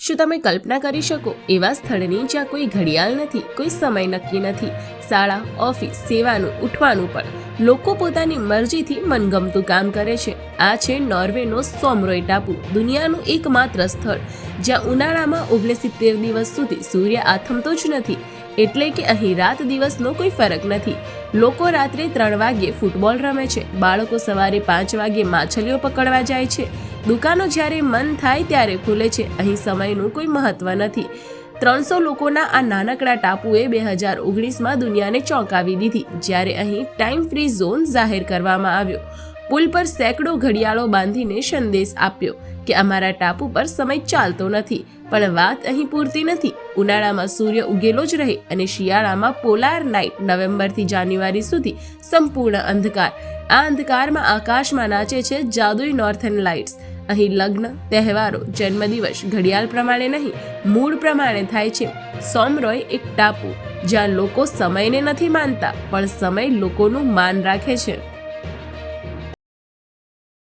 શું તમે કલ્પના કરી શકો એવા સ્થળની જ્યાં કોઈ ઘડિયાળ નથી, કોઈ સમય નક્કી નથી, શાળા, ઓફિસ, સેવાનું, ઉઠવાનું પણ લોકો પોતાની મરજીથી મનગમતું કામ કરે છે? આ છે નોર્વેનો સોમરોય ટાપુ, દુનિયાનું એકમાત્ર સ્થળ જ્યાં ઉનાળામાં 69 દિવસ સુધી સૂર્ય આથમતો જ નથી. એટલે કે અહીં રાત દિવસનો કોઈ ફરક નથી. લોકો રાત્રે 3 વાગ્યે ફૂટબોલ રમે છે, બાળકો સવારે 5 વાગ્યે માછલીઓ પકડવા જાય છે, દુકાનો જ્યારે મન થાય ત્યારે ખુલે છે. અહીં સમયનું કોઈ મહત્વ નથી. 300 લોકોના આ નાનકડા ટાપુએ 2019માં દુનિયાને ચોંકાવી દીધી, જ્યારે અહીં ટાઈમ ફ્રી ઝોન જાહેર કરવામાં આવ્યો. પુલ પર સેંકડો ઘડિયાળો બાંધીને સંદેશ આપ્યો કે અમારા ટાપુ પર સમય ચાલતો નથી. પણ વાત અહીં પૂરતી નથી. ઉનાળામાં સૂર્ય ઉગેલો જ રહે અને શિયાળામાં પોલાર નાઇટ, નવેમ્બરથી જાન્યુઆરી સુધી સંપૂર્ણ અંધકાર. આ અંધકારમાં આકાશમાં નાચે છે જાદુઈ નોર્થન લાઇટ્સ. અહીં લગ્ન, તહેવારો, જન્મદિવસ ઘડિયાળ પ્રમાણે નહીં, મૂડ પ્રમાણે થાય છે. સોમરોય એક ટાપુ જ્યાં લોકો સમયને નથી માનતા, પણ સમય લોકોનું માન રાખે છે.